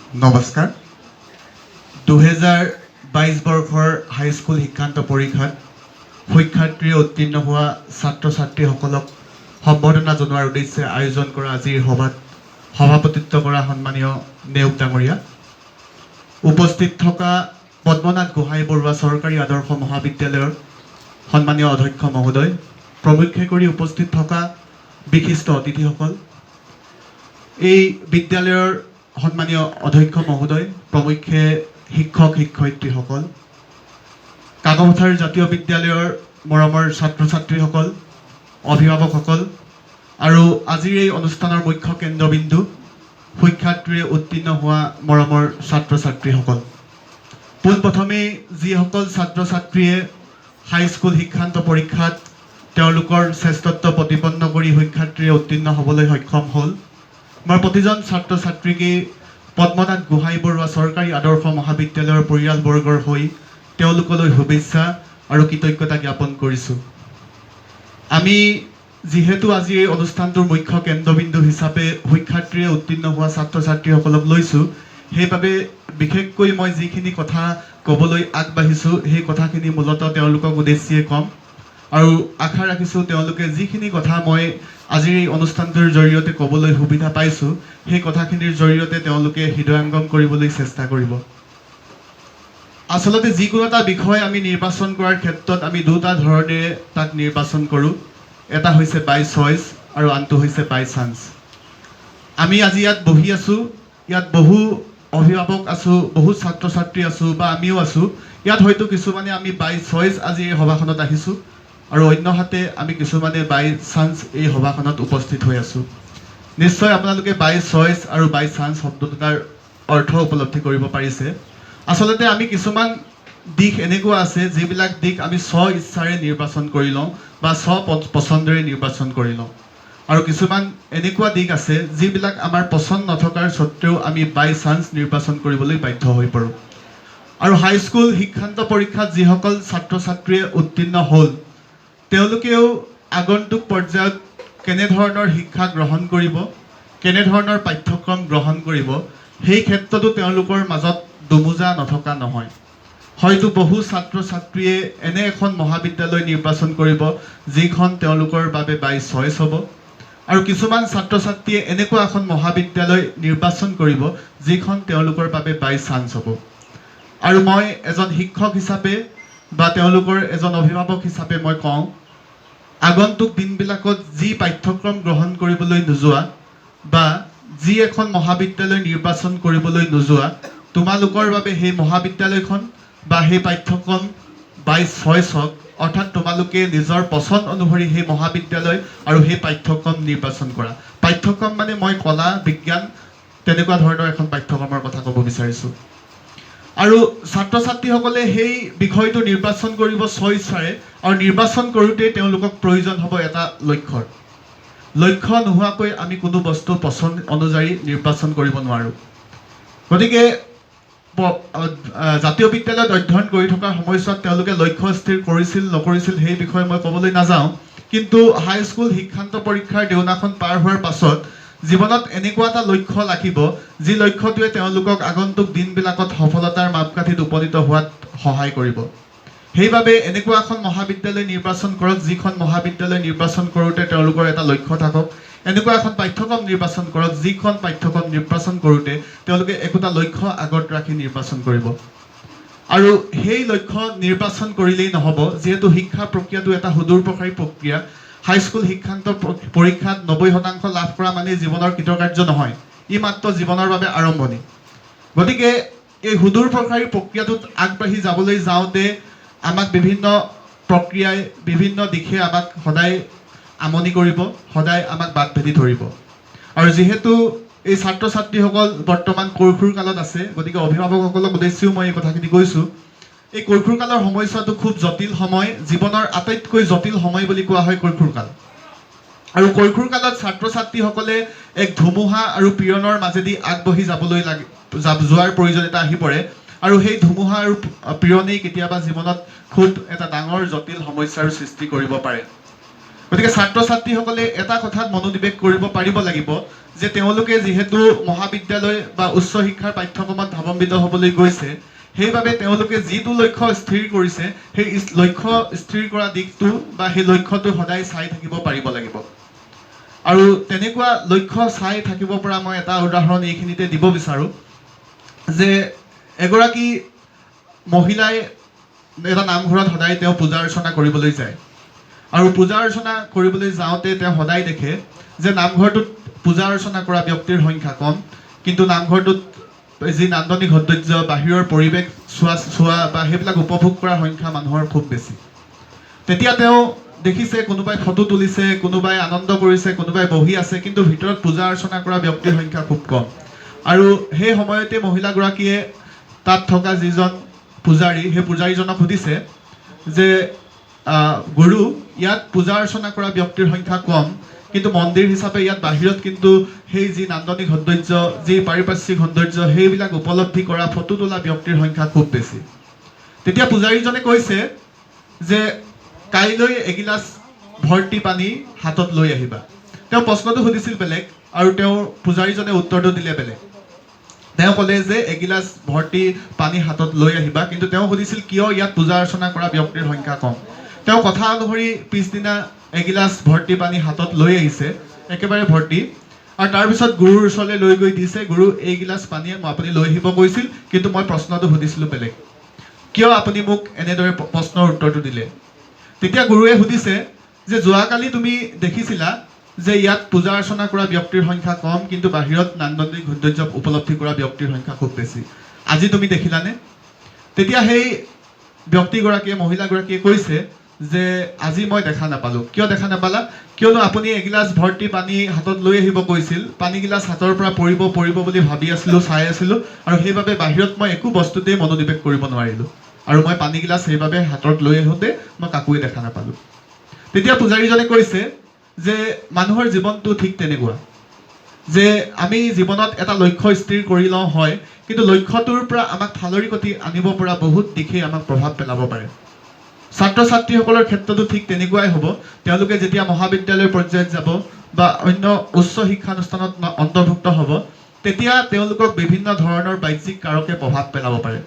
নমস্কাৰ। 2022 বৰ্ষৰ হাইস্কুল শিক্ষান্ত পৰীক্ষাত শিক্ষাৰ্থীয়ে উত্তীৰ্ণ হোৱা ছাত্ৰ ছাত্ৰীসকলক সম্বৰ্ধনা জনোৱাৰ উদ্দেশ্যে আয়োজন কৰা আজিৰ সভাত সভাপতিত্ব কৰা সন্মানীয় নেওগ ডাঙৰীয়া, উপস্থিত থকা পদ্মনাথ গোহাঁই বৰুৱা চৰকাৰী আদৰ্শ মহাবিদ্যালয়ৰ সন্মানীয় অধ্যক্ষ মহোদয়, প্ৰমুখ্যে কৰি উপস্থিত থকা বিশিষ্ট অতিথিসকল, এই বিদ্যালয়ৰ সন্মানীয় অধ্যক্ষ মহোদয়, প্ৰমুখ্যে শিক্ষক শিক্ষয়িত্ৰীসকল, কাকপথাৰ জাতীয় বিদ্যালয়ৰ মৰমৰ ছাত্ৰ ছাত্ৰীসকল, অভিভাৱকসকল আৰু আজিৰ এই অনুষ্ঠানৰ মুখ্য কেন্দ্ৰবিন্দু শিক্ষাৰ্থীৰে উত্তীৰ্ণ হোৱা মৰমৰ ছাত্ৰ ছাত্ৰীসকল। পোনপ্ৰথমেই যিসকল ছাত্ৰ ছাত্ৰীয়ে হাইস্কুল শিক্ষান্ত পৰীক্ষাত তেওঁলোকৰ শ্ৰেষ্ঠত্ব প্ৰতিপন্ন কৰি শিক্ষাৰ্থীৰে উত্তীৰ্ণ হ'বলৈ সক্ষম হ'ল, মই প্ৰতিজন ছাত্ৰ ছাত্ৰীকে পদ্মনাথ গোহাঁই বৰুৱা চৰকাৰী আদৰ্শ মহাবিদ্যালয়ৰ পৰিয়ালবৰ্গৰ হৈ তেওঁলোকলৈ শুভেচ্ছা আৰু কৃতজ্ঞতা জ্ঞাপন কৰিছোঁ। আমি যিহেতু আজি এই অনুষ্ঠানটোৰ মুখ্য কেন্দ্ৰবিন্দু হিচাপে শিক্ষাৰ্থীৰে উত্তীৰ্ণ হোৱা ছাত্ৰ ছাত্ৰীসকলক লৈছোঁ, সেইবাবে বিশেষকৈ মই যিখিনি কথা ক'বলৈ আগবাঢ়িছোঁ সেই কথাখিনি মূলতঃ তেওঁলোকক উদ্দেশ্যিয়ে ক'ম আৰু আশা ৰাখিছোঁ তেওঁলোকে যিখিনি কথা মই আজিৰ এই অনুষ্ঠানটোৰ জৰিয়তে ক'বলৈ সুবিধা পাইছোঁ সেই কথাখিনিৰ জৰিয়তে তেওঁলোকে হৃদয়ংগম কৰিবলৈ চেষ্টা কৰিব। আচলতে যিকোনো এটা বিষয় আমি নিৰ্বাচন কৰাৰ ক্ষেত্ৰত আমি দুটা ধৰণেৰে তাক নিৰ্বাচন কৰোঁ। এটা হৈছে বাই চইচ আৰু আনটো হৈছে বাই চান্স। আমি আজি ইয়াত বহি আছোঁ, ইয়াত বহু অভিভাৱক আছোঁ, বহু ছাত্ৰ ছাত্ৰী আছোঁ বা আমিও আছোঁ। ইয়াত হয়তো কিছুমানে আমি বাই চইচ আজি এই সভাখনত আহিছোঁ আৰু অন্যহাতে আমি কিছুমানে বাই চান্স এই সভাখনত উপস্থিত হৈ আছোঁ। নিশ্চয় আপোনালোকে বাই চইচ আৰু বাই চান্স শব্দ দুটাৰ অৰ্থ উপলব্ধি কৰিব পাৰিছে। আচলতে আমি কিছুমান দিশ এনেকুৱা আছে যিবিলাক দিশ আমি স্ব ইচ্ছাৰে নিৰ্বাচন কৰি লওঁ বা স্ব পচন্দৰে নিৰ্বাচন কৰি লওঁ, আৰু কিছুমান এনেকুৱা দিশ আছে যিবিলাক আমাৰ পচন্দ নথকাৰ স্বত্বেও আমি বাই চান্স নিৰ্বাচন কৰিবলৈ বাধ্য হৈ পৰোঁ। আৰু হাইস্কুল শিক্ষান্ত পৰীক্ষাত যিসকল ছাত্ৰ ছাত্ৰীয়ে উত্তীৰ্ণ হ'ল তেওঁলোকেও আগন্তুক পৰ্যায়ত কেনেধৰণৰ শিক্ষা গ্ৰহণ কৰিব, কেনেধৰণৰ পাঠ্যক্ৰম গ্ৰহণ কৰিব, সেই ক্ষেত্ৰতো তেওঁলোকৰ মাজত দুমোজা নথকা নহয়। হয়তো বহু ছাত্ৰ ছাত্ৰীয়ে এনে এখন মহাবিদ্যালয় নিৰ্বাচন কৰিব যিখন তেওঁলোকৰ বাবে বাই চইচ হ'ব, আৰু কিছুমান ছাত্ৰ ছাত্ৰীয়ে এনেকুৱা এখন মহাবিদ্যালয় নিৰ্বাচন কৰিব যিখন তেওঁলোকৰ বাবে বাই চান্স হ'ব। আৰু মই এজন শিক্ষক হিচাপে বা তেওঁলোকৰ এজন অভিভাৱক হিচাপে মই কওঁ, আগন্তুক দিনবিলাকত যি পাঠ্যক্ৰম গ্ৰহণ কৰিবলৈ নোযোৱা বা যি এখন মহাবিদ্যালয় নিৰ্বাচন কৰিবলৈ নোযোৱা, তোমালোকৰ বাবে সেই মহাবিদ্যালয়খন বা সেই পাঠ্যক্ৰম বাই চইচ হওক, অৰ্থাৎ তোমালোকে নিজৰ পচন্দ অনুসৰি সেই মহাবিদ্যালয় আৰু সেই পাঠ্যক্ৰম নিৰ্বাচন কৰা। পাঠ্যক্ৰম মানে মই কলা বিজ্ঞান তেনেকুৱা ধৰণৰ এখন পাঠ্যক্ৰমৰ কথা ক'ব বিচাৰিছোঁ। আৰু ছাত্ৰ ছাত্ৰীসকলে সেই বিষয়টো নিৰ্বাচন কৰিব স্ব ইচ্ছাৰে, আৰু নিৰ্বাচন কৰোঁতেই তেওঁলোকক প্ৰয়োজন হ'ব এটা লক্ষ্যৰ। লক্ষ্য নোহোৱাকৈ আমি কোনো বস্তু পচন্দ অনুযায়ী নিৰ্বাচন কৰিব নোৱাৰোঁ। গতিকে জাতীয় বিদ্যালয়ত অধ্যয়ন কৰি থকাৰ সময়ছোৱাত তেওঁলোকে লক্ষ্য স্থিৰ কৰিছিল নকৰিছিল সেই বিষয়ে মই ক'বলৈ নাযাওঁ, কিন্তু হাইস্কুল শিক্ষান্ত পৰীক্ষাৰ দেওনাখন পাৰ হোৱাৰ পাছত জীৱনত এনেকুৱা এটা লক্ষ্য লাগিব যি লক্ষ্যটোৱে তেওঁলোকক আগন্তুক দিনবিলাকত সফলতাৰ মাপকাঠিত উপনীত হোৱাত সহায় কৰিব। সেইবাবে এনেকুৱা এখন মহাবিদ্যালয় নিৰ্বাচন কৰক যিখন মহাবিদ্যালয় নিৰ্বাচন কৰোঁতে তেওঁলোকৰ এটা লক্ষ্য থাকক, এনেকুৱা এখন পাঠ্যক্ৰম নিৰ্বাচন কৰক যিখন পাঠ্যক্ৰম নিৰ্বাচন কৰোঁতে তেওঁলোকে একোটা লক্ষ্য আগত ৰাখি নিৰ্বাচন কৰিব। আৰু সেই লক্ষ্য নিৰ্বাচন কৰিলেই নহ'ব, যিহেতু শিক্ষা প্ৰক্ৰিয়াটো এটা সুদূৰ প্ৰসাৰী প্ৰক্ৰিয়া। হাইস্কুল শিক্ষান্ত পৰীক্ষাত 90% লাভ কৰা মানে জীৱনৰ কৃতকাৰ্য নহয়, ই মাত্ৰ জীৱনৰ বাবে আৰম্ভণি। গতিকে এই সুদূৰ প্ৰসাৰী প্ৰক্ৰিয়াটোত আগবাঢ়ি যাবলৈ যাওঁতে আমাক বিভিন্ন প্ৰক্ৰিয়াই বিভিন্ন দিশে আমাক সদায় আমনি কৰিব, সদায় আমাক বাট ভেটি ধৰিব। আৰু যিহেতু এই ছাত্ৰ ছাত্ৰীসকল বৰ্তমান কৈশোৰ কালত আছে, গতিকে অভিভাৱকসকলক উদ্দেশ্যেও মই এই কথাখিনি কৈছোঁ। এই কৈশোৰ কালৰ সময়ছোৱাটো খুব জটিল সময়, জীৱনৰ আটাইতকৈ জটিল সময় বুলি কোৱা হয় কৈশোৰ কাল। আৰু কৈশোৰ কালত ছাত্ৰ ছাত্ৰীসকলে এক ধুমুহা আৰু পীড়নৰ মাজেদি আগবাঢ়ি যোৱাৰ প্ৰয়োজনীয়তা আহি পৰে, আৰু সেই ধুমুহা আৰু পীড়নেই কেতিয়াবা জীৱনত খুব এটা ডাঙৰ জটিল সমস্যাৰ সৃষ্টি কৰিব পাৰে। গতিকে ছাত্ৰ ছাত্ৰীসকলে এটা কথাত মনোনিৱেশ কৰিব পাৰিব লাগিব যে তেওঁলোকে যিহেতু মহাবিদ্যালয় বা উচ্চ শিক্ষাৰ পাঠ্যক্ৰমত ধাৱম্বিত হ'বলৈ গৈছে, সেইবাবে তেওঁলোকে যিটো লক্ষ্য স্থিৰ কৰিছে সেই লক্ষ্য স্থিৰ কৰা দিশটো বা সেই লক্ষ্যটো সদায় চাই থাকিব পাৰিব লাগিব। আৰু তেনেকুৱা লক্ষ্য চাই থাকিব পৰা মই এটা উদাহৰণ এইখিনিতে দিব বিচাৰোঁ যে এগৰাকী মহিলাই এটা নামঘৰত সদায় তেওঁ পূজা অৰ্চনা কৰিবলৈ যায় আৰু পূজা অৰ্চনা কৰিবলৈ যাওঁতে তেওঁ সদায় দেখে যে নামঘৰটোত পূজা অৰ্চনা কৰা ব্যক্তিৰ সংখ্যা কম, কিন্তু নামঘৰটোত যি নান্দনিক সৌন্দৰ্য, বাহিৰৰ পৰিৱেশ চোৱা বা সেইবিলাক উপভোগ কৰাৰ সংখ্যা মানুহৰ খুব বেছি। তেতিয়া তেওঁ দেখিছে কোনোবাই ফটো তুলিছে, কোনোবাই আনন্দ কৰিছে, কোনোবাই বহি আছে, কিন্তু ভিতৰত পূজা অৰ্চনা কৰা ব্যক্তিৰ সংখ্যা খুব কম। আৰু সেই সময়তে মহিলাগৰাকীয়ে তাত থকা যিজন পূজাৰী, সেই পূজাৰীজনক সুধিছে যে গুৰু, ইয়াত পূজা অৰ্চনা কৰা ব্যক্তিৰ সংখ্যা কম, কিন্তু মন্দিৰ হিচাপে ইয়াত বাহিৰত কিন্তু সেই যি নান্দনিক সৌন্দৰ্য, যি পাৰিপাৰ্শ্বিক সৌন্দৰ্য, সেইবিলাক উপলব্ধি কৰা ফটো তোলা ব্যক্তিৰ সংখ্যা খুব বেছি। তেতিয়া পূজাৰীজনে কৈছে যে কাইলৈ এগিলাচ ভৰ্তি পানী হাতত লৈ আহিবা। তেওঁ প্ৰশ্নটো সুধিছিল বেলেগ আৰু তেওঁৰ পূজাৰীজনে উত্তৰটো দিলে বেলেগ। তেওঁ ক'লে যে এগিলাচ ভৰ্তি পানী হাতত লৈ আহিবা, কিন্তু তেওঁ সুধিছিল কিয় ইয়াত পূজা অৰ্চনা কৰা ব্যক্তিৰ সংখ্যা কম। তেওঁ কথা অনুসৰি পিছদিনা এগিলাচ ভৰ্তি পানী হাতত লৈ আহিছে, একেবাৰে ভৰ্তি, আৰু তাৰপিছত গুৰুৰ ওচৰলৈ লৈ গৈ দিছে, গুৰু এইগিলাচ পানীয়ে আপুনি লৈ আহিব কৈছিল, কিন্তু মই প্ৰশ্নটো সুধিছিলোঁ বেলেগ, কিয় আপুনি মোক এনেদৰে প্ৰশ্নৰ উত্তৰটো দিলে। তেতিয়া গুৰুৱে সুধিছে যে যোৱাকালি তুমি দেখিছিলা যে ইয়াত পূজা অৰ্চনা কৰা ব্যক্তিৰ সংখ্যা কম, কিন্তু বাহিৰত নান্দনিক সৌন্দৰ্য উপলব্ধি কৰা ব্যক্তিৰ সংখ্যা খুব বেছি। আজি তুমি দেখিলানে? তেতিয়া সেই ব্যক্তিগৰাকীয়ে, মহিলাগৰাকীয়ে কৈছে যে আজি মই দেখা নাপালোঁ। কিয় দেখা নাপালা? কিয়নো আপুনি এগিলাচ ভৰ্তি পানী হাতত লৈ আহিব কৈছিল, পানীগিলাচ হাতৰ পৰা পৰিব বুলি ভাবি আছিলোঁ, চাই আছিলোঁ, আৰু সেইবাবে বাহিৰত মই একো বস্তুতেই মনোনিৱেশ কৰিব নোৱাৰিলোঁ, আৰু মই পানীগিলাচ সেইবাবে হাতত লৈ আহোঁতে মই কাকোৱে দেখা নাপালোঁ। তেতিয়া পূজাৰীজনে কৈছে যে মানুহৰ জীৱনটো ঠিক তেনেকুৱা, যে আমি জীৱনত এটা লক্ষ্য স্থিৰ কৰি লওঁ হয়, কিন্তু লক্ষ্যটোৰ পৰা আমাক ফালৰি কটি আনিব পৰা বহুত দিশেই আমাক প্ৰভাৱ পেলাব পাৰে। ছাত্ৰ ছাত্ৰীসকলৰ ক্ষেত্ৰতো ঠিক তেনেকুৱাই হ'ব। তেওঁলোকে যেতিয়া মহাবিদ্যালয়ৰ পৰ্যায়ত যাব বা অন্য উচ্চ শিক্ষানুষ্ঠানত অন্তৰ্ভুক্ত হ'ব, তেতিয়া তেওঁলোকক বিভিন্ন ধৰণৰ বাহ্যিক কাৰকে প্ৰভাৱ পেলাব পাৰে।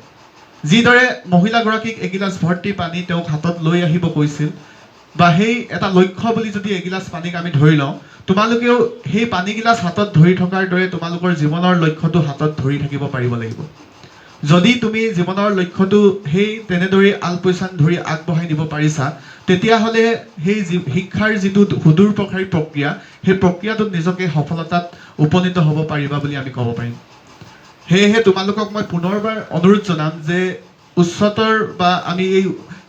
যিদৰে মহিলাগৰাকীক এগিলাচ ভৰ্তি পানী তেওঁক হাতত লৈ আহিব কৈছিল, বা সেই এটা লক্ষ্য বুলি যদি এগিলাচ পানীক আমি ধৰি লওঁ, তোমালোকেও সেই পানীগিলাচ হাতত ধৰি থকাৰ দৰে তোমালোকৰ জীৱনৰ লক্ষ্যটো হাতত ধৰি থাকিব পাৰিব লাগিব। যদি তুমি জীৱনৰ লক্ষ্যটো সেই তেনেদৰেই আলপৈচান ধৰি আগবঢ়াই নিব পাৰিছা, তেতিয়াহ'লে সেই শিক্ষাৰ যিটো সুদূৰ প্ৰসাৰী প্ৰক্ৰিয়া, সেই প্ৰক্ৰিয়াটোত নিজকে সফলতাত উপনীত হ'ব পাৰিবা বুলি আমি ক'ব পাৰিম। সেয়েহে তোমালোকক মই পুনৰবাৰ অনুৰোধ জনাম যে উচ্চতৰ বা আমি এই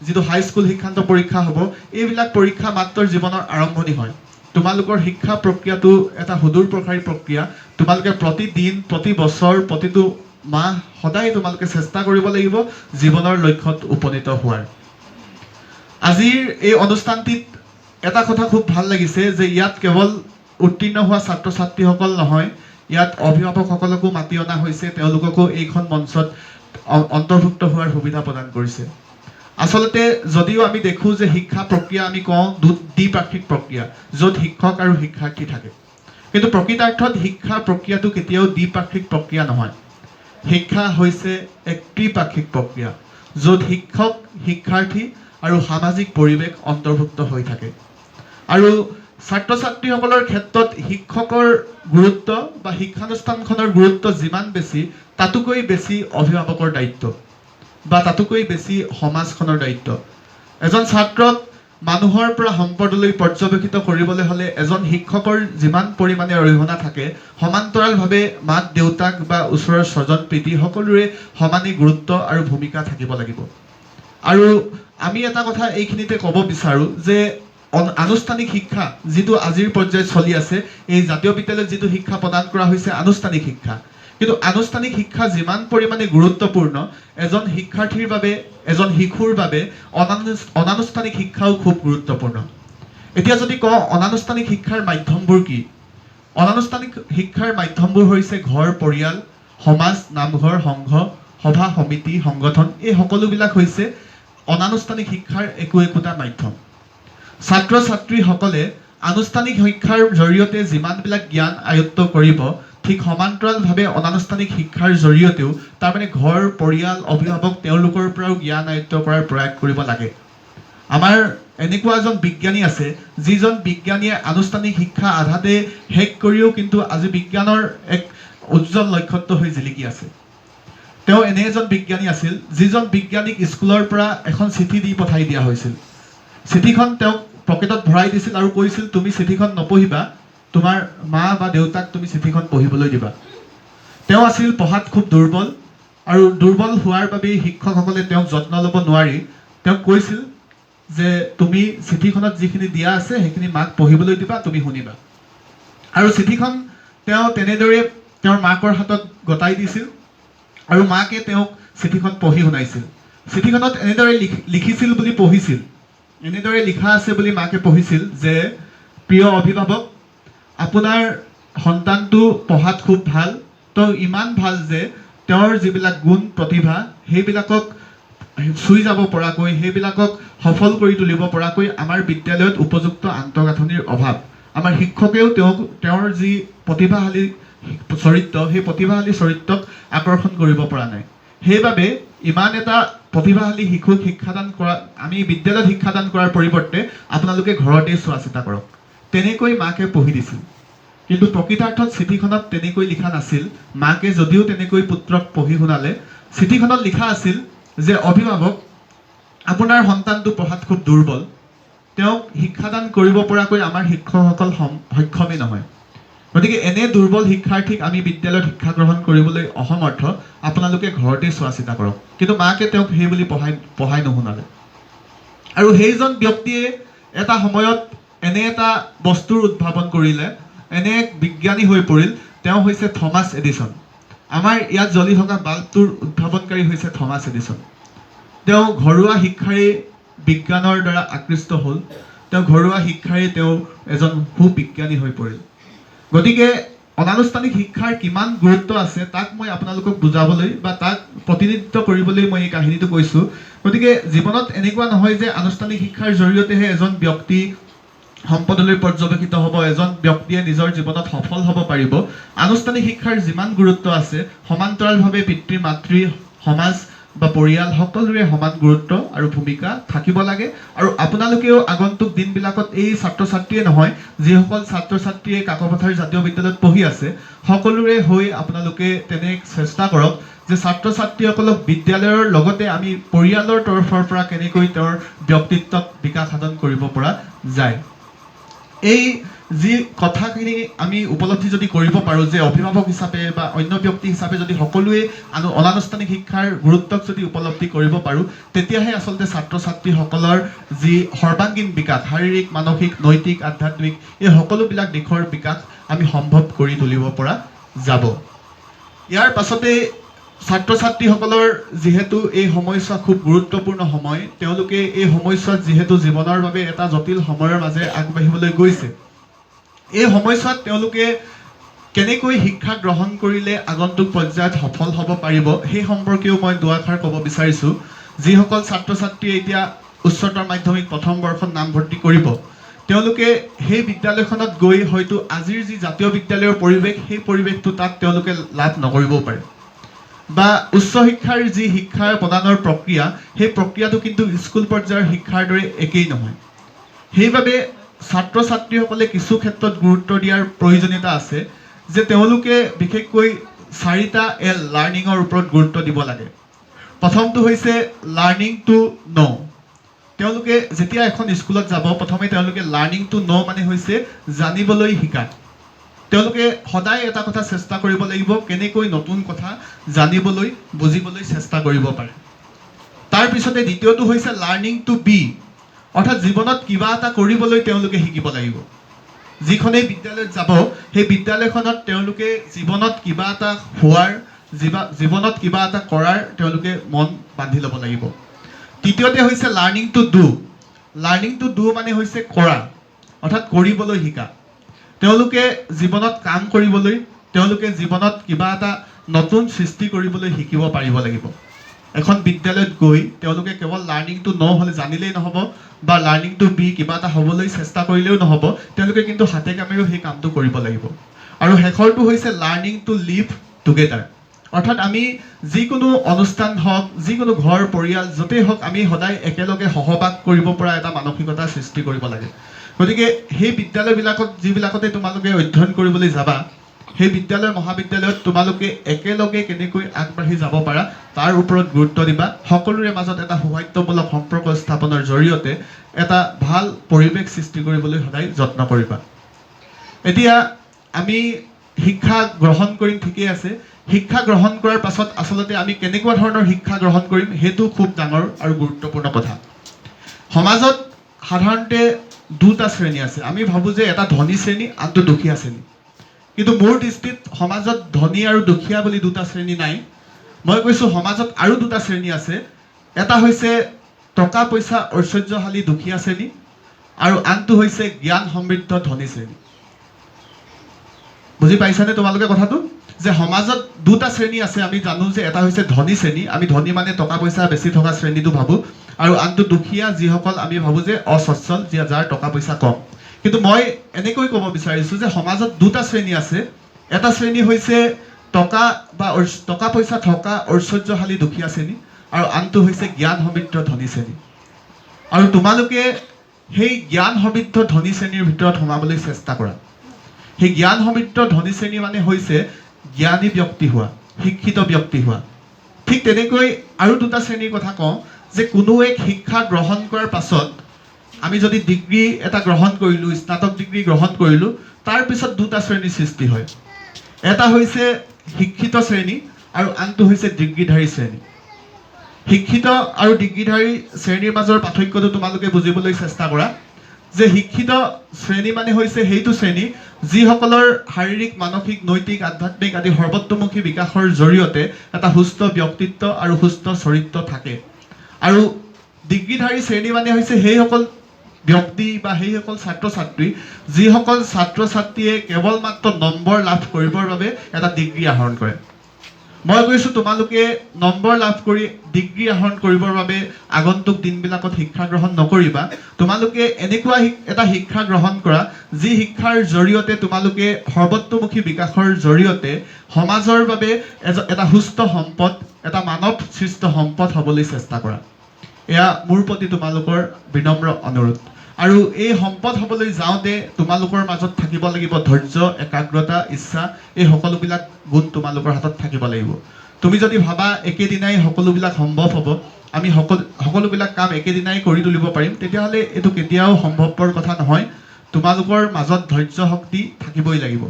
যিটো হাইস্কুল শিক্ষান্ত পৰীক্ষা হ'ব, এইবিলাক পৰীক্ষা মাত্ৰ জীৱনৰ আৰম্ভণি হয়। তোমালোকৰ শিক্ষা প্ৰক্ৰিয়াটো এটা সুদূৰ প্ৰসাৰী প্ৰক্ৰিয়া। তোমালোকে প্ৰতিদিন, প্ৰতি বছৰ, প্ৰতিটো মাহ সদায় তোমালোকে চেষ্টা কৰিব লাগিব জীৱনৰ লক্ষ্যত উপনীত হোৱাৰ। আজিৰ এই অনুষ্ঠানটিত এটা কথা খুব ভাল লাগিছে যে ইয়াত কেৱল উত্তীৰ্ণ হোৱা ছাত্ৰ ছাত্ৰীসকল নহয়, ইয়াত অভিভাৱকসকলকো মাতি অনা হৈছে, তেওঁলোককো এইখন মঞ্চত অন্তৰ্ভুক্ত হোৱাৰ সুবিধা প্ৰদান কৰিছে। আচলতে যদিও আমি দেখোঁ যে শিক্ষা প্ৰক্ৰিয়া আমি কওঁ দ্বিপাক্ষিক প্ৰক্ৰিয়া, য'ত শিক্ষক আৰু শিক্ষাৰ্থী থাকে, কিন্তু প্ৰকৃতাৰ্থত শিক্ষা প্ৰক্ৰিয়াটো কেতিয়াও দ্বিপাক্ষিক প্ৰক্ৰিয়া নহয়। শিক্ষা হৈছে এক ত্ৰিপাক্ষিক প্ৰক্ৰিয়া, য'ত শিক্ষক, শিক্ষাৰ্থী আৰু সামাজিক পৰিৱেশ অন্তৰ্ভুক্ত হৈ থাকে। আৰু ছাত্ৰ ছাত্ৰীসকলৰ ক্ষেত্ৰত শিক্ষকৰ গুৰুত্ব বা শিক্ষানুষ্ঠানখনৰ গুৰুত্ব যিমান বেছি, তাতোকৈ বেছি অভিভাৱকৰ দায়িত্ব বা তাতোকৈ বেছি সমাজখনৰ দায়িত্ব। এজন ছাত্ৰক মানুহৰ পৰা সম্পদলৈ পৰ্যবেক্ষিত কৰিবলৈ হ'লে এজন শিক্ষকৰ যিমান পৰিমাণে অৰিহণা থাকে, সমান্তৰালভাৱে মাক দেউতাক বা ওচৰৰ স্বজন প্ৰীতি সকলোৰে সমানে গুৰুত্ব আৰু ভূমিকা থাকিব লাগিব। আৰু আমি এটা কথা এইখিনিতে ক'ব বিচাৰোঁ যে আনুষ্ঠানিক শিক্ষা যিটো আজিৰ পৰ্যায়ত চলি আছে, এই জাতীয় বিদ্যালয়ত যিটো শিক্ষা প্ৰদান কৰা হৈছে আনুষ্ঠানিক শিক্ষা, কিন্তু আনুষ্ঠানিক শিক্ষা যিমান পৰিমাণে গুৰুত্বপূৰ্ণ, এজন শিক্ষাৰ্থীৰ বাবে, এজন শিশুৰ বাবে অনানুষ্ঠানিক শিক্ষাও খুব গুৰুত্বপূৰ্ণ। এতিয়া যদি কওঁ অনানুষ্ঠানিক শিক্ষাৰ মাধ্যমবোৰ কি, অনানুষ্ঠানিক শিক্ষাৰ মাধ্যমবোৰ হৈছে ঘৰ, পৰিয়াল, সমাজ, নামঘৰ, সংঘ, সভা, সমিতি, সংগঠন, এই সকলোবিলাক হৈছে অনানুষ্ঠানিক শিক্ষাৰ একো একোটা মাধ্যম। ছাত্ৰ ছাত্ৰীসকলে আনুষ্ঠানিক শিক্ষাৰ জৰিয়তে যিমানবিলাক জ্ঞান আয়ত্ত কৰিব ঠিক সমান্তৰালভাৱে অনানুষ্ঠানিক শিক্ষাৰ জৰিয়তেও তাৰমানে ঘৰ পৰিয়াল অভিভাৱক তেওঁলোকৰ পৰাও জ্ঞান আয়ত্ত কৰাৰ প্ৰয়াস কৰিব লাগে। আমাৰ এনেকুৱা এজন বিজ্ঞানী আছে যিজন বিজ্ঞানীয়ে আনুষ্ঠানিক শিক্ষা আধাতে শেষ কৰিও কিন্তু আজি বিজ্ঞানৰ এক উজ্জ্বল নক্ষত্ৰ হৈ জিলিকি আছে। তেওঁ এনে এজন বিজ্ঞানী আছিল যিজন বিজ্ঞানীক স্কুলৰ পৰা এখন চিঠি দি পঠাই দিয়া হৈছিল। চিঠিখন তেওঁক পকেটত ভৰাই দিছিল আৰু কৈছিল তুমি চিঠিখন নপঢ়িবা, তোমাৰ মা বা দেউতাক তুমি চিঠিখন পঢ়িবলৈ দিবা। তেওঁ আছিল পঢ়াত খুব দুৰ্বল আৰু দুৰ্বল হোৱাৰ বাবেই শিক্ষকসকলে তেওঁক যত্ন ল'ব নোৱাৰি তেওঁক কৈছিল যে তুমি চিঠিখনত যিখিনি দিয়া আছে সেইখিনি মাক পঢ়িবলৈ দিবা, তুমি শুনিবা। আৰু চিঠিখন তেওঁ তেনেদৰে তেওঁৰ মাকৰ হাতত গতাই দিছিল আৰু মাকে তেওঁক চিঠিখন পঢ়ি শুনাইছিল। চিঠিখনত এনেদৰে লিখিছিল বুলি পঢ়িছিল, এনেদৰে লিখা আছে বুলি মাকে পঢ়িছিল যে প্ৰিয় অভিভাৱক, আপোনাৰ সন্তানটো পঢ়াত খুব ভাল, তেওঁ ইমান ভাল যে তেওঁৰ যিবিলাক গুণ প্ৰতিভা সেইবিলাকক চুই যাব পৰাকৈ, সেইবিলাকক সফল কৰি তুলিব পৰাকৈ আমাৰ বিদ্যালয়ত উপযুক্ত আন্তঃগাঁথনিৰ অভাৱ। আমাৰ শিক্ষকেও তেওঁৰ যি প্ৰতিভাশালী চৰিত্ৰ সেই প্ৰতিভাশালী চৰিত্ৰক আকৰ্ষণ কৰিব পৰা নাই। সেইবাবে ইমান এটা প্ৰতিভাশালী শিশুক শিক্ষাদান কৰা, আমি বিদ্যালয়ত শিক্ষাদান কৰাৰ পৰিৱৰ্তে আপোনালোকে ঘৰতেই চোৱা চিতা কৰক। তেনেকৈ মাকে পঢ়ি দিছিল। কিন্তু প্ৰকৃতাৰ্থত চিঠিখনত তেনেকৈ লিখা নাছিল। মাকে যদিও তেনেকৈ পুত্ৰক পঢ়ি শুনালে, চিঠিখনত লিখা আছিল যে অভিভাৱক, আপোনাৰ সন্তানটো পঢ়াত খুব দুৰ্বল, তেওঁক শিক্ষাদান কৰিব পৰাকৈ আমাৰ শিক্ষকসকল সক্ষমেই নহয়। গতিকে এনে দুৰ্বল শিক্ষাৰ্থীক আমি বিদ্যালয়ত শিক্ষা গ্ৰহণ কৰিবলৈ অসমৰ্থ, আপোনালোকে ঘৰতে চোৱা চিতা কৰক। কিন্তু মাকে তেওঁক সেই বুলি পঢ়াই নুশুনালে। আৰু সেইজন ব্যক্তিয়ে এটা সময়ত এনে এটা বস্তুৰ উদ্ভাৱন কৰিলে, এনে এক বিজ্ঞানী হৈ পৰিল, তেওঁ হৈছে থমাছ এডিছন। আমাৰ ইয়াত জ্বলি থকা বাল্বটোৰ উদ্ভাৱনকাৰী হৈছে থমাছ এডিছন। তেওঁ ঘৰুৱা শিক্ষাৰে বিজ্ঞানৰ দ্বাৰা আকৃষ্ট হ'ল, তেওঁ ঘৰুৱা শিক্ষাৰে তেওঁ এজন সুবিজ্ঞানী হৈ পৰিল। গতিকে অনানুষ্ঠানিক শিক্ষাৰ কিমান গুৰুত্ব আছে তাক মই আপোনালোকক বুজাবলৈ বা তাক প্ৰতিনিধিত্ব কৰিবলৈ মই এই কাহিনীটো কৈছোঁ। গতিকে জীৱনত এনেকুৱা নহয় যে আনুষ্ঠানিক শিক্ষাৰ জৰিয়তেহে এজন ব্যক্তি সম্পদলৈ পৰ্যবেক্ষিত হ'ব, এজন ব্যক্তিয়ে নিজৰ জীৱনত সফল হ'ব পাৰিব। আনুষ্ঠানিক শিক্ষাৰ যিমান গুৰুত্ব আছে সমান্তৰালভাৱে পিতৃ মাতৃ সমাজ বা পৰিয়াল সকলোৰে সমান গুৰুত্ব আৰু ভূমিকা থাকিব লাগে। আৰু আপোনালোকেও আগন্তুক দিনবিলাকত এই ছাত্ৰ ছাত্ৰীয়ে নহয়, যিসকল ছাত্ৰ ছাত্ৰীয়ে কাকপথাৰ জাতীয় বিদ্যালয়ত পঢ়ি আছে, সকলোৰে হৈ আপোনালোকে তেনে চেষ্টা কৰক যে ছাত্ৰ ছাত্ৰীসকলক বিদ্যালয়ৰ লগতে আমি পৰিয়ালৰ তৰফৰ পৰা কেনেকৈ তেওঁৰ ব্যক্তিত্বক বিকাশ সাধন কৰিব পৰা যায়। এই যি কথাখিনি আমি উপলব্ধি যদি কৰিব পাৰোঁ যে অভিভাৱক হিচাপে বা অন্য ব্যক্তি হিচাপে যদি সকলোৱে অনানুষ্ঠানিক শিক্ষাৰ গুৰুত্বক যদি উপলব্ধি কৰিব পাৰোঁ, তেতিয়াহে আচলতে ছাত্ৰ ছাত্ৰীসকলৰ যি সৰ্বাংগীন বিকাশ, শাৰীৰিক মানসিক নৈতিক আধ্যাত্মিক এই সকলোবিলাক দিশৰ বিকাশ আমি সম্ভৱ কৰি তুলিব পৰা যাব। ইয়াৰ পাছতে ছাত্ৰ ছাত্ৰীসকলৰ যিহেতু এই সময়ছোৱা খুব গুৰুত্বপূৰ্ণ সময়, তেওঁলোকে এই সময়ছোৱাত যিহেতু জীৱনৰ বাবে এটা জটিল সময়ৰ মাজে আগবাঢ়িবলৈ গৈছে, এই সময়ছোৱাত তেওঁলোকে কেনেকৈ শিক্ষা গ্ৰহণ কৰিলে আগন্তুক পৰ্যায়ত সফল হ'ব পাৰিব সেই সম্পৰ্কেও মই দুআষাৰ ক'ব বিচাৰিছোঁ। যিসকল ছাত্ৰ ছাত্ৰীয়ে এতিয়া উচ্চতৰ মাধ্যমিক প্ৰথম বৰ্ষত নামভৰ্তি কৰিব, তেওঁলোকে সেই বিদ্যালয়খনত গৈ হয়তো আজিৰ যি জাতীয় বিদ্যালয়ৰ পৰিৱেশ, সেই পৰিৱেশটো তাত তেওঁলোকে লাভ নকৰিবও পাৰে। বা উচ্চ শিক্ষাৰ যি শিক্ষা প্ৰদানৰ প্ৰক্ৰিয়া, সেই প্ৰক্ৰিয়াটো কিন্তু স্কুল পৰ্যায়ৰ শিক্ষাৰ দৰে একেই নহয়। সেইবাবে ছাত্ৰ ছাত্ৰীসকলে কিছু ক্ষেত্ৰত গুৰুত্ব দিয়াৰ প্ৰয়োজনীয়তা আছে যে তেওঁলোকে বিশেষকৈ 4টা L লাৰ্ণিঙৰ ওপৰত গুৰুত্ব দিব লাগে। প্ৰথমটো হৈছে লাৰ্ণিং টু ন'। তেওঁলোকে যেতিয়া এখন স্কুলত যাব, প্ৰথমে তেওঁলোকে লাৰ্ণিং টু ন' মানে হৈছে জানিবলৈ শিকা। তেওঁলোকে সদায় এটা কথা চেষ্টা কৰিব লাগিব, কেনেকৈ নতুন কথা জানিবলৈ বুজিবলৈ চেষ্টা কৰিব পাৰে। তাৰপিছতে দ্বিতীয়টো হৈছে লাৰ্ণিং টু বি, অৰ্থাৎ জীৱনত কিবা এটা কৰিবলৈ তেওঁলোকে শিকিব লাগিব। যিখনেই বিদ্যালয়ত যাব, সেই বিদ্যালয়খনত তেওঁলোকে জীৱনত কিবা এটা হোৱাৰ, জীৱনত কিবা এটা কৰাৰ তেওঁলোকে মন বান্ধি ল'ব লাগিব। তৃতীয়তে হৈছে learning to do. Learning to do মানে হৈছে কৰা, অৰ্থাৎ কৰিবলৈ শিকা। তেওঁলোকে জীৱনত কাম কৰিবলৈ, তেওঁলোকে জীৱনত কিবা এটা নতুন সৃষ্টি কৰিবলৈ শিকিব পাৰিব লাগিব। এখন বিদ্যালয়ত গৈ তেওঁলোকে কেৱল লাৰ্ণিংটো নহ'লে জানিলেই নহ'ব বা লাৰ্ণিংটো বি কিবা এটা হ'বলৈ চেষ্টা কৰিলেও নহ'ব, তেওঁলোকে কিন্তু হাতে কামেৰেও সেই কামটো কৰিব লাগিব। আৰু শেষৰটো হৈছে লাৰ্ণিং টু লিভ টুগেডাৰ, অৰ্থাৎ আমি যিকোনো অনুষ্ঠান হওক, যিকোনো ঘৰ পৰিয়াল য'তেই হওক, আমি সদায় একেলগে সহবাস কৰিব পৰা এটা মানসিকতাৰ সৃষ্টি কৰিব লাগে। গতিকে সেই বিদ্যালয়বিলাকত যিবিলাকতে তোমালোকে অধ্যয়ন কৰিবলৈ যাবা, সেই বিদ্যালয় মহাবিদ্যালয়ত তোমালোকে একেলগে কেনেকৈ আগবাঢ়ি যাব পাৰা তাৰ ওপৰত গুৰুত্ব দিবা। সকলোৰে মাজত এটা সৌহাৰ্দ্যমূলক সম্পৰ্ক স্থাপনৰ জৰিয়তে এটা ভাল পৰিৱেশ সৃষ্টি কৰিবলৈ সদায় যত্ন কৰিবা। এতিয়া আমি শিক্ষা গ্ৰহণ কৰিম, ঠিকেই আছে। শিক্ষা গ্ৰহণ কৰাৰ পাছত আচলতে আমি কেনেকুৱা ধৰণৰ শিক্ষা গ্ৰহণ কৰিম সেইটো খুব ডাঙৰ আৰু গুৰুত্বপূৰ্ণ কথা। সমাজত সাধাৰণতে দুটা শ্ৰেণী আছে। আমি ভাবোঁ যে এটা ধনী শ্ৰেণী, আনটো দুখীয়া শ্ৰেণী। কিন্তু মোৰ দৃষ্টিত সমাজত ধনী আৰু দুখীয়া বুলি দুটা শ্ৰেণী নাই। মই কৈছোঁ সমাজত আৰু দুটা শ্ৰেণী আছে। এটা হৈছে টকা পইচা ঐশ্বৰ্যশালী দুখীয়া শ্ৰেণী আৰু আনটো হৈছে জ্ঞান সমৃদ্ধ ধনী শ্ৰেণী। বুজি পাইছানে তোমালোকে কথাটো? যে সমাজত দুটা শ্ৰেণী আছে। আমি জানো যে এটা হৈছে ধনী শ্ৰেণী, আমি ধনী মানে টকা পইচা বেছি থকা শ্ৰেণীটো ভাবোঁ, আৰু আনটো দুখীয়া, যিসকল আমি ভাবোঁ যে অস্বচ্ছল, যাৰ টকা পইচা কম। কিন্তু মই এনেকৈ ক'ব বিচাৰিছোঁ যে সমাজত দুটা শ্ৰেণী আছে। এটা শ্ৰেণী হৈছে টকা পইচা থকা ঐশ্বৰ্যশালী দুখীয়া শ্ৰেণী, আৰু আনটো হৈছে জ্ঞান সমৃদ্ধ ধনী শ্ৰেণী। আৰু তোমালোকে সেই জ্ঞান সমৃদ্ধ ধনী শ্ৰেণীৰ ভিতৰত সোমাবলৈ চেষ্টা কৰা। সেই জ্ঞান সমৃদ্ধ ধনী শ্ৰেণী মানে হৈছে জ্ঞানী ব্যক্তি হোৱা, শিক্ষিত ব্যক্তি হোৱা। ঠিক তেনেকৈ আৰু দুটা শ্ৰেণীৰ কথা কওঁ, যে কোনো এক শিক্ষা গ্ৰহণ কৰাৰ পাছত আমি যদি ডিগ্ৰী এটা গ্ৰহণ কৰিলোঁ, স্নাতক ডিগ্ৰী গ্ৰহণ কৰিলোঁ, তাৰ পিছত দুটা শ্ৰেণীৰ সৃষ্টি হয়। এটা হৈছে শিক্ষিত শ্ৰেণী আৰু আনটো হৈছে ডিগ্ৰীধাৰী শ্ৰেণী। শিক্ষিত আৰু ডিগ্ৰীধাৰী শ্ৰেণীৰ মাজৰ পাৰ্থক্যটো তোমালোকে বুজিবলৈ চেষ্টা কৰা। যে শিক্ষিত শ্ৰেণী মানে হৈছে সেইটো শ্ৰেণী যিসকলৰ শাৰীৰিক, মানসিক, নৈতিক, আধ্যাত্মিক আদি সৰ্বতোমুখী বিকাশৰ জৰিয়তে এটা সুস্থ ব্যক্তিত্ব আৰু সুস্থ চৰিত্ৰ থাকে। আৰু ডিগ্ৰীধাৰী শ্ৰেণী মানে হৈছে সেইসকল ব্যক্তি বা সেইসকল ছাত্ৰ ছাত্ৰী যিসকল ছাত্ৰ ছাত্ৰীয়ে কেৱল মাত্ৰ নম্বৰ লাভ কৰিবৰ বাবে এটা ডিগ্ৰী আহৰণ কৰে। মই কৈছোঁ তোমালোকে নম্বৰ লাভ কৰি ডিগ্ৰী আহৰণ কৰিবৰ বাবে আগন্তুক দিনবিলাকত শিক্ষা গ্ৰহণ নকৰিবা। তোমালোকে এনেকুৱা এটা শিক্ষা গ্ৰহণ কৰা যি শিক্ষাৰ জৰিয়তে তোমালোকে সৰ্বতোমুখী বিকাশৰ জৰিয়তে সমাজৰ বাবে এটা সুস্থ সম্পদ, এটা মানৱ সৃষ্ট সম্পদ হ'বলৈ চেষ্টা কৰা। এয়া মোৰ প্ৰতি তোমালোকৰ বিনম্ৰ অনুৰোধ। আৰু এই সম্পদ হ'বলৈ যাওঁতে তোমালোকৰ মাজত থাকিব লাগিব ধৈৰ্য, একাগ্ৰতা, ইচ্ছা, এই সকলোবিলাক গুণ তোমালোকৰ হাতত থাকিব লাগিব। তুমি যদি ভাবা একেদিনাই সকলোবিলাক সম্ভৱ হ'ব, আমি সকলোবিলাক কাম একেদিনাই কৰি তুলিব পাৰিম, তেতিয়াহ'লে এইটো কেতিয়াও সম্ভৱপৰ কথা নহয়। তোমালোকৰ মাজত ধৈৰ্য শক্তি থাকিবই লাগিব।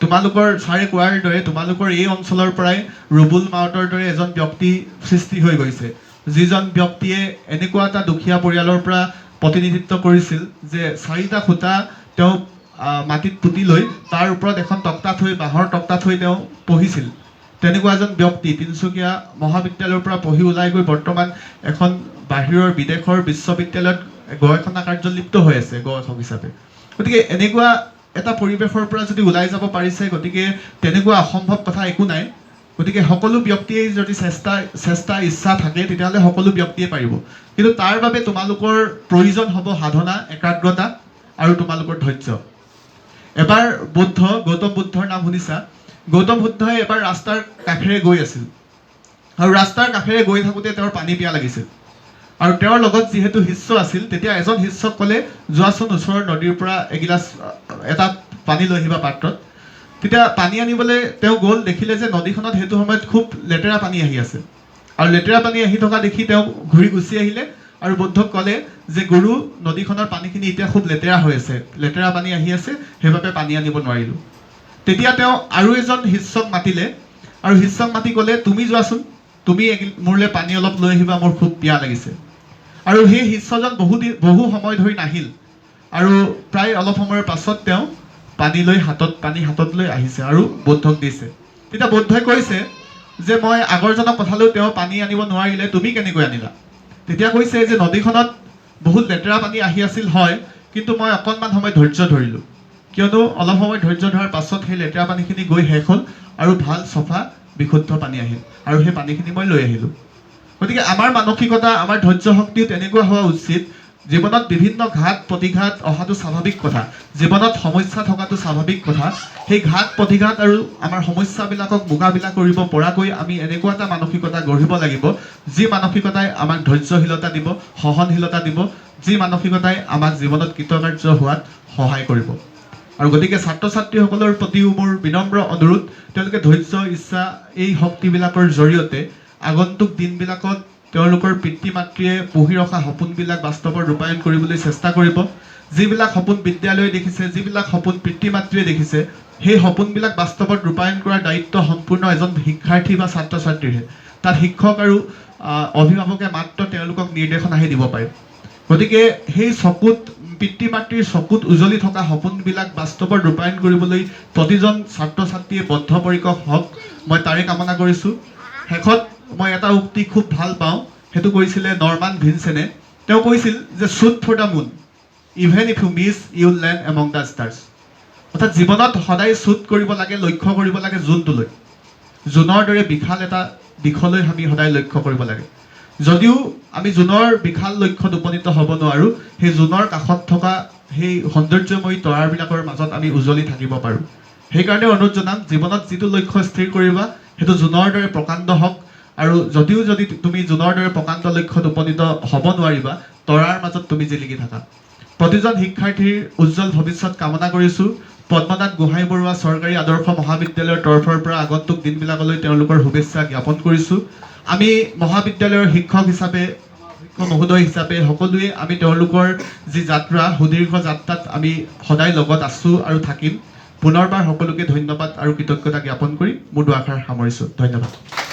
তোমালোকৰ ছাৰে কোৱাৰ দৰে তোমালোকৰ এই অঞ্চলৰ পৰাই ৰুবুল মাউতৰ দৰে এজন ব্যক্তি সৃষ্টি হৈ গৈছে, যিজন ব্যক্তিয়ে এনেকুৱা এটা দুখীয়া পৰিয়ালৰ পৰা প্ৰতিনিধিত্ব কৰিছিল যে 4টা খুঁটা তেওঁ মাটিত পুতি লৈ তাৰ ওপৰত এখন তক্তা থৈ, বাঁহৰ তক্তা থৈ তেওঁ পঢ়িছিল। তেনেকুৱা এজন ব্যক্তি তিনিচুকীয়া মহাবিদ্যালয়ৰ পৰা পঢ়ি ওলাই গৈ বৰ্তমান এখন বাহিৰৰ বিদেশৰ বিশ্ববিদ্যালয়ত গৱেষণা কাৰ্যত লিপ্ত হৈ আছে গৱেষক হিচাপে। গতিকে এনেকুৱা এটা পৰিৱেশৰ পৰা যদি ওলাই যাব পাৰিছে, গতিকে তেনেকুৱা অসম্ভৱ কথা একো নাই। গতিকে সকলো ব্যক্তিয়ে যদি চেষ্টা ইচ্ছা থাকে তেতিয়াহ'লে সকলো ব্যক্তিয়ে পাৰিব। কিন্তু তাৰ বাবে তোমালোকৰ প্ৰয়োজন হ'ব সাধনা, একাগ্ৰতা আৰু তোমালোকৰ ধৈৰ্য। এবাৰ গৌতম বুদ্ধৰ নাম শুনিছা? গৌতম বুদ্ধই এবাৰ ৰাস্তাৰ কাষেৰে গৈ আছিল, আৰু ৰাস্তাৰ কাষেৰে গৈ থাকোঁতে তেওঁৰ পানী পিয়াহ লাগিছিল। আৰু তেওঁৰ লগত যিহেতু শিষ্য আছিল, তেতিয়া এজন শিষ্যক ক'লে, যোৱাচোন ওচৰৰ নদীৰ পৰা এটা পানী লৈ আহিবা পাত্ৰত। তেতিয়া পানী আনিবলৈ তেওঁ গ'ল, দেখিলে যে নদীখনত সেইটো সময়ত খুব লেতেৰা পানী আহি আছে। আৰু লেতেৰা পানী আহি থকা দেখি তেওঁ ঘূৰি গুচি আহিলে আৰু বুদ্ধক ক'লে যে গুৰু, নদীখনৰ পানীখিনি এতিয়া খুব লেতেৰা হৈ আছে, লেতেৰা পানী আহি আছে, সেইবাবে পানী আনিব নোৱাৰিলোঁ। তেতিয়া তেওঁ আৰু এজন শিষ্যক মাতিলে আৰু শিষ্যক মাতি ক'লে, তুমি যোৱাচোন, তুমি মোৰলৈ পানী অলপ লৈ আহিবা, মোৰ খুব পিয়াহ লাগিছে। আৰু সেই শিষ্যজন বহু সময় ধৰি নাহিল, আৰু প্ৰায় অলপ সময়ৰ পাছত তেওঁ পানী হাতত লৈ আহিছে আৰু বুদ্ধক দিছে। তেতিয়া বুদ্ধই কৈছে যে মই আগৰজনক পঠালেও তেওঁ পানী আনিব নোৱাৰিলে, তুমি কেনেকৈ আনিলা? তেতিয়া কৈছে যে নদীখনত বহুত লেতেৰা পানী আহি আছিল হয়, কিন্তু মই অকণমান সময় ধৈৰ্য ধৰিলোঁ, কিয়নো অলপ সময় ধৈৰ্য ধৰাৰ পাছত সেই লেতেৰা পানীখিনি গৈ শেষ হ'ল আৰু ভাল চফা বিশুদ্ধ পানী আহিল, আৰু সেই পানীখিনি মই লৈ আহিলোঁ। গতিকে আমাৰ মানসিকতা আমাৰ ধৈৰ্য শক্তিও তেনেকুৱা হোৱা উচিত জীৱনত বিভিন্ন ঘাত প্ৰতিঘাত অহাটো স্বাভাৱিক কথা জীৱনত সমস্যা থকাটো স্বাভাৱিক কথা সেই ঘাত প্ৰতিঘাত আৰু আমাৰ সমস্যাবিলাকক মোকাবিলা কৰিব পৰাকৈ আমি এনেকুৱা এটা মানসিকতা গঢ়িব লাগিব যি মানসিকতাই আমাক ধৈৰ্যশীলতা দিব সহনশীলতা দিব যি মানসিকতাই আমাক জীৱনত কৃতকাৰ্য হোৱাত সহায় কৰিব আৰু গতিকে ছাত্ৰ ছাত্ৰীসকলৰ প্ৰতিও মোৰ বিনম্ৰ অনুৰোধ তেওঁলোকে ধৈৰ্য ইচ্ছা এই শক্তিবিলাকৰ জৰিয়তে আগন্তুক দিনবিলাকত তেওঁলোকৰ পিতৃ মাতৃয়ে পঢ়ি ৰখা সপোনবিলাক বাস্তৱত ৰূপায়ণ কৰিবলৈ চেষ্টা কৰিব যিবিলাক সপোন বিদ্যালয়ে দেখিছে যিবিলাক সপোন পিতৃ মাতৃয়ে দেখিছে সেই সপোনবিলাক বাস্তৱত ৰূপায়ণ কৰাৰ দায়িত্ব সম্পূৰ্ণ এজন শিক্ষাৰ্থী বা ছাত্ৰ ছাত্ৰীৰহে তাত শিক্ষক আৰু অভিভাৱকে মাত্ৰ তেওঁলোকক নিৰ্দেশনাহে দিব পাৰে গতিকে সেই চকুত পিতৃ মাতৃৰ চকুত উজলি থকা সপোনবিলাক বাস্তৱত ৰূপায়ণ কৰিবলৈ প্ৰতিজন ছাত্ৰ ছাত্ৰীয়ে বদ্ধপৰিকৰ হওক মই তাৰে কামনা কৰিছোঁ শেষত মই এটা উক্তি খুব ভাল পাওঁ সেইটো কৈছিলে নৰমান ভিনচেনে তেওঁ কৈছিল যে shoot for the moon even if you miss you land among the stars অৰ্থাৎ জীৱনত সদায় শ্বুট কৰিব লাগে লক্ষ্য কৰিব লাগে জোনটোলৈ জোনৰ দৰে বিশাল এটা দিশলৈ আমি সদায় লক্ষ্য কৰিব লাগে যদিও আমি জোনৰ বিশাল লক্ষ্যত উপনীত হ'ব নোৱাৰোঁ সেই জোনৰ কাষত থকা সেই সৌন্দৰ্যময়ী তৰাবিলাকৰ মাজত আমি উজলি থাকিব পাৰোঁ সেইকাৰণে অনুৰোধ জনাম জীৱনত যিটো লক্ষ্য স্থিৰ কৰিবা সেইটো জোনৰ দৰে প্ৰকাণ্ড হওক আৰু যদিও যদি তুমি জোনৰ দৰে প্ৰকাণ্ড লক্ষ্যত উপনীত হ'ব নোৱাৰিবা তৰাৰ মাজত তুমি জিলিকি থাকা প্ৰতিজন শিক্ষাৰ্থীৰ উজ্জ্বল ভৱিষ্যত কামনা কৰিছোঁ পদ্মনাথ গোহাঁই বৰুৱা চৰকাৰী আদৰ্শ মহাবিদ্যালয়ৰ তৰফৰ পৰা আগন্তুক দিনবিলাকলৈ তেওঁলোকৰ শুভেচ্ছা জ্ঞাপন কৰিছোঁ আমি মহাবিদ্যালয়ৰ শিক্ষক হিচাপে শিক্ষক মহোদয় হিচাপে সকলোৱে আমি তেওঁলোকৰ যি যাত্ৰা সুদীৰ্ঘ যাত্ৰাত আমি সদায় লগত আছোঁ আৰু থাকিম পুনৰবাৰ সকলোকে ধন্যবাদ আৰু কৃতজ্ঞতা জ্ঞাপন কৰি মোৰ দুআষাৰ সামৰিছোঁ ধন্যবাদ